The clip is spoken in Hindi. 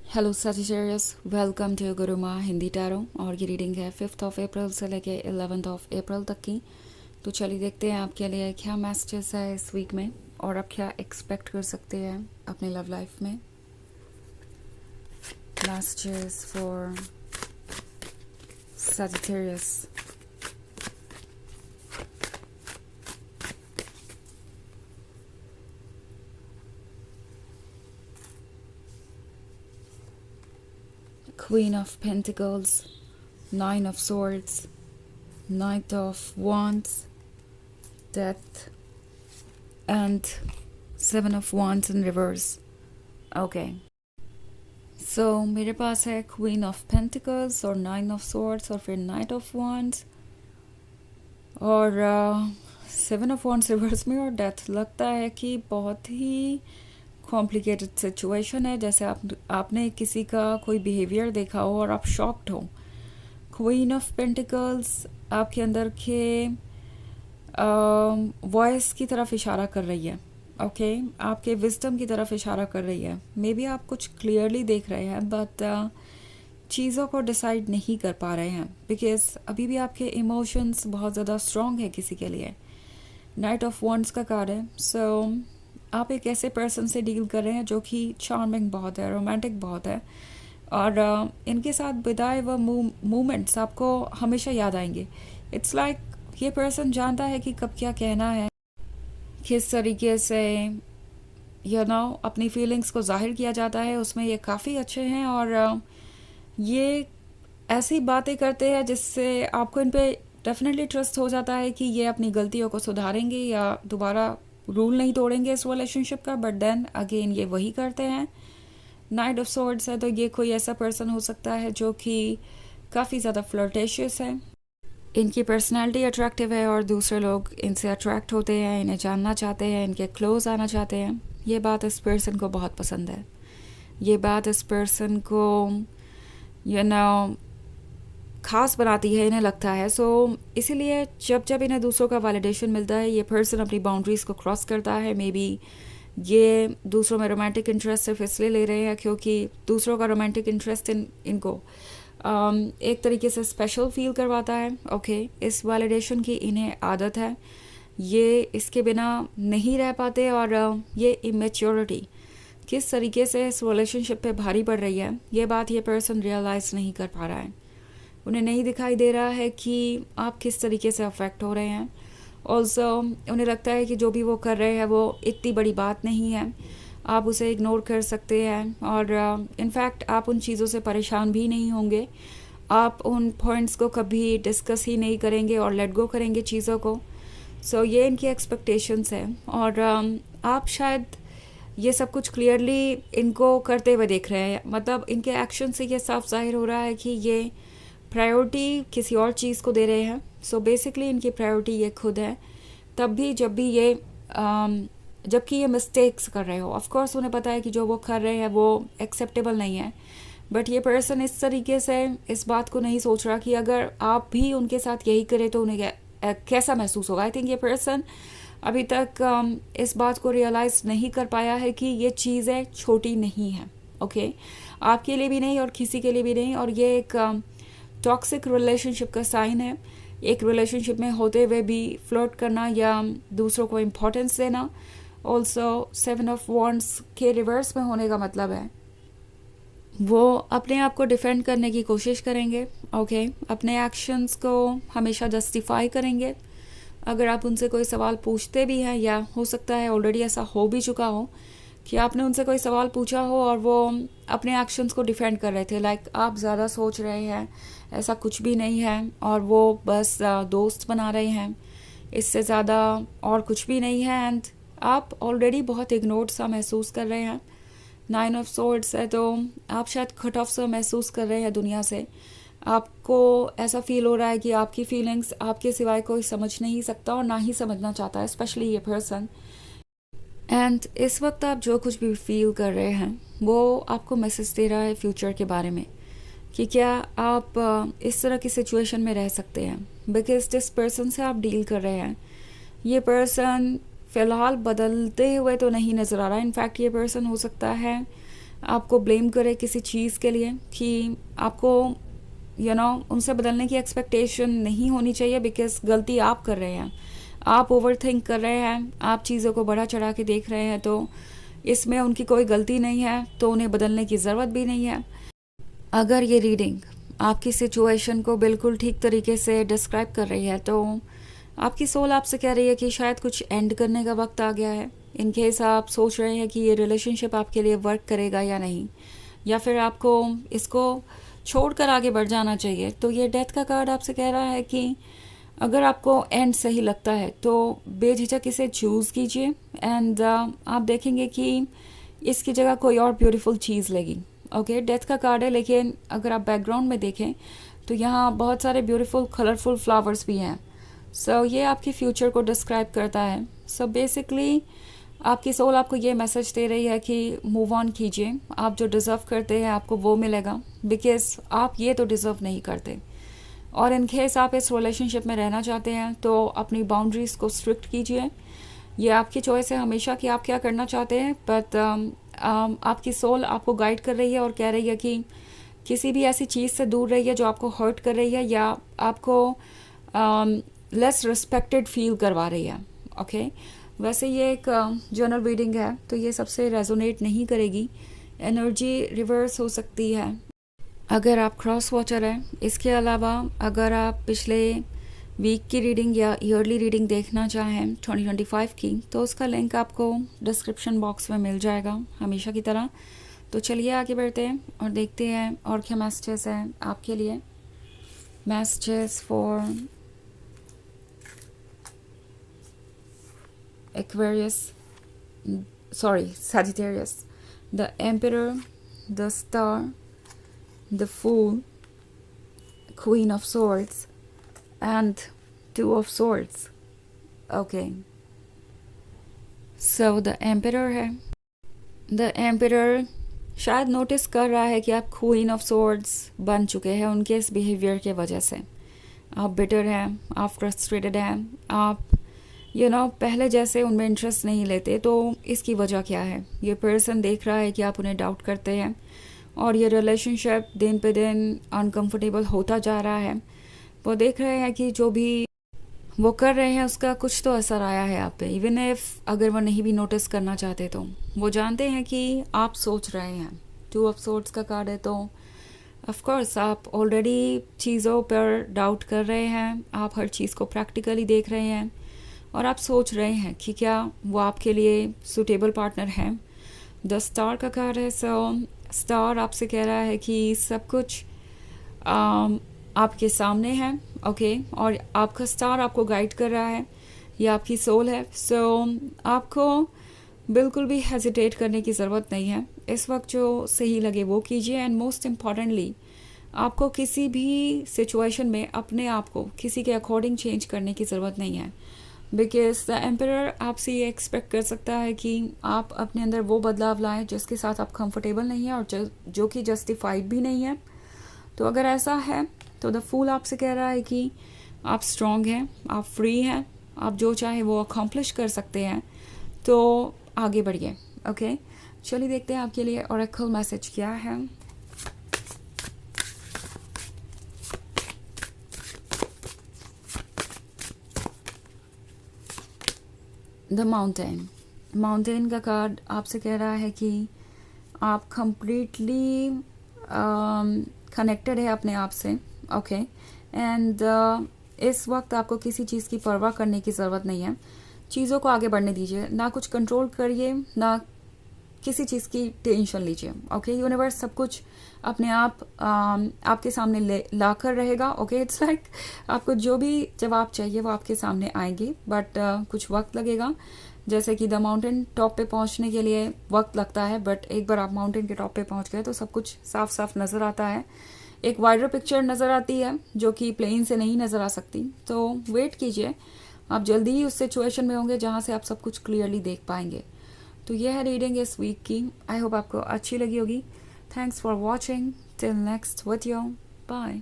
Hello Sagittarius, welcome to Guruma Hindi tarot. और ये रीडिंग है 5 अप्रैल से लेके 11 अप्रैल तक की। तो चलिए देखते हैं आपके लिए क्या मैसेजेस है इस वीक में और आप क्या एक्सपेक्ट कर सकते हैं अपने लव लाइफ में। Messages for Sagittarius. Queen of Pentacles, Nine of Swords, Knight of Wands, Death and Seven of Wands in reverse. Okay. So मेरे पास है क्वीन ऑफ पेंटिकल्स और नाइन ऑफ सॉर्ड्स और फिर नाइट ऑफ वॉन्ड्स और सेवन ऑफ वॉन्ड्स रिवर्स में और डेथ। लगता है कि बहुत ही कॉम्प्लिकेटेड सिचुएशन है, जैसे आपने किसी का कोई बिहेवियर देखा हो और आप शॉक्ड हो। क्वीन ऑफ पेंटिकल्स आपके अंदर के वॉइस की तरफ इशारा कर रही है। ओके आपके विजडम की तरफ इशारा कर रही है। मे बी आप कुछ क्लियरली देख रहे हैं बट चीज़ों को डिसाइड नहीं कर पा रहे हैं बिकॉज अभी भी आपके इमोशंस बहुत ज़्यादा स्ट्रॉन्ग है किसी के लिए। नाइट ऑफ वॉन्ड्स का कार्ड है। सो आप एक ऐसे पर्सन से डील कर रहे हैं जो कि चार्मिंग बहुत है, रोमांटिक बहुत है और इनके साथ बिताए वह मोमेंट्स आपको हमेशा याद आएंगे। इट्स लाइक ये पर्सन जानता है कि कब क्या कहना है, किस तरीके से अपनी फीलिंग्स को जाहिर किया जाता है, उसमें ये काफ़ी अच्छे हैं और ये ऐसी बातें करते हैं जिससे आपको इन पे डेफिनेटली ट्रस्ट हो जाता है कि ये अपनी गलतियों को सुधारेंगे या दोबारा रूल नहीं तोड़ेंगे इस रिलेशनशिप का। बट देन अगेन ये वही करते हैं। नाइट ऑफ सॉर्ड्स है तो ये कोई ऐसा पर्सन हो सकता है जो कि काफ़ी ज़्यादा फ्लर्टेशियस है, इनकी पर्सनालिटी अट्रैक्टिव है और दूसरे लोग इनसे अट्रैक्ट होते हैं, इन्हें जानना चाहते हैं, इनके क्लोज आना चाहते हैं। ये बात इस पर्सन को बहुत पसंद है। ये बात इस पर्सन को खास बनाती है, इन्हें लगता है। सो इसीलिए जब जब इन्हें दूसरों का वैलिडेशन मिलता है ये पर्सन अपनी बाउंड्रीज़ को क्रॉस करता है। मे बी ये दूसरों में रोमांटिक इंटरेस्ट सिर्फ इसलिए ले रहे हैं क्योंकि दूसरों का रोमांटिक इंटरेस्ट इनको एक तरीके से स्पेशल फील करवाता है। ओके इस वैलिडेशन की इन्हें आदत है, ये इसके बिना नहीं रह पाते और ये इमेच्योरिटी किस तरीके से इस रिलेशनशिप पे भारी पड़ रही है ये बात ये पर्सन रियलाइज़ नहीं कर पा रहा है। उन्हें नहीं दिखाई दे रहा है कि आप किस तरीके से अफेक्ट हो रहे हैं। ऑल्सो उन्हें लगता है कि जो भी वो कर रहे हैं वो इतनी बड़ी बात नहीं है, आप उसे इग्नोर कर सकते हैं और इनफैक्ट आप उन चीज़ों से परेशान भी नहीं होंगे। आप उन पॉइंट्स को कभी डिस्कस ही नहीं करेंगे और लेट गो करेंगे चीज़ों को। सो ये इनकी एक्सपेक्टेशंस है और आप शायद ये सब कुछ क्लियरली इनको करते हुए देख रहे हैं। मतलब इनके एक्शन से ये साफ जाहिर हो रहा है कि ये प्रायोरिटी किसी और चीज़ को दे रहे हैं। सो बेसिकली इनकी प्रायोरिटी ये खुद है, तब भी जब भी ये जबकि ये मिस्टेक्स कर रहे हो। ऑफ कोर्स उन्हें पता है कि जो वो कर रहे हैं वो एक्सेप्टेबल नहीं है, बट ये पर्सन इस तरीके से इस बात को नहीं सोच रहा कि अगर आप भी उनके साथ यही करें तो उन्हें कैसा महसूस होगा। आई थिंक ये पर्सन अभी तक इस बात को रियलाइज़ नहीं कर पाया है कि ये चीज़ें छोटी नहीं हैं। ओके आपके लिए भी नहीं और किसी के लिए भी नहीं, और ये एक टॉक्सिक रिलेशनशिप का साइन है। एक रिलेशनशिप में होते हुए भी फ्लर्ट करना या दूसरों को इम्पोर्टेंस देना। ऑल्सो सेवन ऑफ वॉन्ड्स के रिवर्स में होने का मतलब है वो अपने आप को डिफेंड करने की कोशिश करेंगे। ओके अपने एक्शंस को हमेशा जस्टिफाई करेंगे। अगर आप उनसे कोई सवाल पूछते भी हैं या हो सकता है ऑलरेडी ऐसा हो भी चुका हो कि आपने उनसे कोई सवाल पूछा हो और वो अपने एक्शंस को डिफेंड कर रहे थे, लाइक आप ज़्यादा सोच रहे हैं, ऐसा कुछ भी नहीं है और वो बस दोस्त बना रहे हैं, इससे ज़्यादा और कुछ भी नहीं है। एंड आप ऑलरेडी बहुत इग्नोर्ड सा महसूस कर रहे हैं। नाइन ऑफ सोर्ड्स है तो आप शायद कट ऑफ सा महसूस कर रहे हैं दुनिया से। आपको ऐसा फील हो रहा है कि आपकी फीलिंग्स आपके सिवाय कोई समझ नहीं सकता और ना ही समझना चाहता है, स्पेशली ये पर्सन। एंड इस वक्त आप जो कुछ भी फील कर रहे हैं वो आपको मैसेज दे रहा है फ्यूचर के बारे में कि क्या आप इस तरह की सिचुएशन में रह सकते हैं। बिकॉज जिस पर्सन से आप डील कर रहे हैं ये पर्सन फ़िलहाल बदलते हुए तो नहीं नज़र आ रहा। इनफैक्ट ये पर्सन हो सकता है आपको ब्लेम करे किसी चीज़ के लिए कि आपको उनसे बदलने की एक्सपेक्टेशन नहीं होनी चाहिए, बिकॉज गलती आप कर रहे हैं, आप ओवर थिंक कर रहे हैं, आप चीज़ों को बढ़ा चढ़ा के देख रहे हैं, तो इसमें उनकी कोई गलती नहीं है, तो उन्हें बदलने की ज़रूरत भी नहीं है। अगर ये रीडिंग आपकी सिचुएशन को बिल्कुल ठीक तरीके से डिस्क्राइब कर रही है, तो आपकी सोल आपसे कह रही है कि शायद कुछ एंड करने का वक्त आ गया है। इन केस आप सोच रहे हैं कि ये रिलेशनशिप आपके लिए वर्क करेगा या नहीं, या फिर आपको इसको छोड़कर आगे बढ़ जाना चाहिए, तो ये डेथ का कार्ड आपसे कह रहा है कि अगर आपको एंड सही लगता है तो बेझिझक इसे चूज़ कीजिए, एंड आप देखेंगे कि इसकी जगह कोई और ब्यूटीफुल चीज़ लगी। ओके, डेथ का कार्ड है, लेकिन अगर आप बैकग्राउंड में देखें तो यहाँ बहुत सारे ब्यूटीफुल कलरफुल फ्लावर्स भी हैं। सो ये आपकी फ्यूचर को डिस्क्राइब करता है। सो बेसिकली आपकी सोल आपको ये मैसेज दे रही है कि मूव ऑन कीजिए, आप जो डिज़र्व करते हैं आपको वो मिलेगा, बिकॉज आप ये तो डिज़र्व नहीं करते। और इन केस आप इस रिलेशनशिप में रहना चाहते हैं तो अपनी बाउंड्रीज़ को स्ट्रिक्ट कीजिए। ये आपकी चॉइस है हमेशा कि आप क्या करना चाहते हैं, बट आपकी सोल आपको गाइड कर रही है और कह रही है कि किसी भी ऐसी चीज़ से दूर रहिए जो आपको हर्ट कर रही है या आपको लेस रिस्पेक्टेड फील करवा रही है। ओके, वैसे ये एक जनरल रीडिंग है, तो ये सबसे रेजोनेट नहीं करेगी, एनर्जी रिवर्स हो सकती है अगर आप क्रॉस वॉचर हैं। इसके अलावा अगर आप पिछले वीक की रीडिंग या ईयरली रीडिंग देखना चाहें 2025 की, तो उसका लिंक आपको डिस्क्रिप्शन बॉक्स में मिल जाएगा हमेशा की तरह। तो चलिए आगे बढ़ते हैं और देखते हैं और क्या मैसेजेस हैं आपके लिए। Messages for Aquarius, Sagittarius, the Emperor, the Star, the Fool, Queen of Swords, and Two of Swords. Okay. So the Emperor है। The Emperor शायद नोटिस कर रहा है कि आप Queen of Swords बन चुके हैं उनके इस बिहेवियर के वजह से। आप बिटर हैं, आप फ्रस्ट्रेटेड हैं, आप पहले जैसे उनमें इंटरेस्ट नहीं लेते। तो इसकी वजह क्या है? ये पर्सन देख रहा है कि आप उन्हें डाउट करते हैं और ये रिलेशनशिप दिन पे दिन अनकंफर्टेबल होता जा रहा है। वो देख रहे हैं कि जो भी वो कर रहे हैं उसका कुछ तो असर आया है आप पे, इवन इफ अगर वो नहीं भी नोटिस करना चाहते तो वो जानते हैं कि आप सोच रहे हैं। टू ऑफ सोर्ड्स का कार्ड है, तो ऑफ कोर्स आप ऑलरेडी चीज़ों पर डाउट कर रहे हैं, आप हर चीज़ को प्रैक्टिकली देख रहे हैं और आप सोच रहे हैं कि क्या वो आपके लिए सूटेबल पार्टनर हैं। द स्टार का कार्ड है। सो स्टार आपसे कह रहा है कि सब कुछ आपके सामने है। ओके, और आपका स्टार आपको गाइड कर रहा है, ये आपकी सोल है। सो आपको बिल्कुल भी हेजिटेट करने की ज़रूरत नहीं है। इस वक्त जो सही लगे वो कीजिए, एंड मोस्ट इम्पॉर्टेंटली आपको किसी भी सिचुएशन में अपने आप को किसी के अकॉर्डिंग चेंज करने की ज़रूरत नहीं है, बिकॉज द एम्परर आपसे ये एक्सपेक्ट कर सकता है कि आप अपने अंदर वो बदलाव लाएं जिसके साथ आप कंफर्टेबल नहीं हैं और जो कि जस्टिफाइड भी नहीं है। तो अगर ऐसा है तो द फूल आपसे कह रहा है कि आप स्ट्रॉन्ग हैं, आप फ्री हैं, आप जो चाहे वो अकम्प्लिश कर सकते हैं, तो आगे बढ़िए। ओके, चलिए देखते हैं आपके लिए ओरेकल मैसेज क्या है। द माउंटेन का कार्ड आपसे कह रहा है कि आप कंप्लीटली कनेक्टेड है अपने आप से। ओके, एंड इस वक्त आपको किसी चीज़ की परवाह करने की ज़रूरत नहीं है। चीज़ों को आगे बढ़ने दीजिए, ना कुछ कंट्रोल करिए, ना किसी चीज़ की टेंशन लीजिए। ओके, यूनिवर्स सब कुछ अपने आप आपके सामने ला कर रहेगा। ओके, इट्स लाइक आपको जो भी जवाब चाहिए वो आपके सामने आएंगे, बट कुछ वक्त लगेगा। जैसे कि द माउंटेन टॉप पे पहुंचने के लिए वक्त लगता है, बट एक बार आप माउंटेन के टॉप पे पहुंच गए तो सब कुछ साफ साफ नज़र आता है, एक वाइडर पिक्चर नज़र आती है जो कि प्लेन से नहीं नज़र आ सकती। तो वेट कीजिए, आप जल्दी ही उस सिचुएशन में होंगे जहाँ से आप सब कुछ क्लियरली देख पाएंगे। तो यह है रीडिंग इस वीक की। आई होप आपको अच्छी लगी होगी। Thanks for watching. Till next video, bye.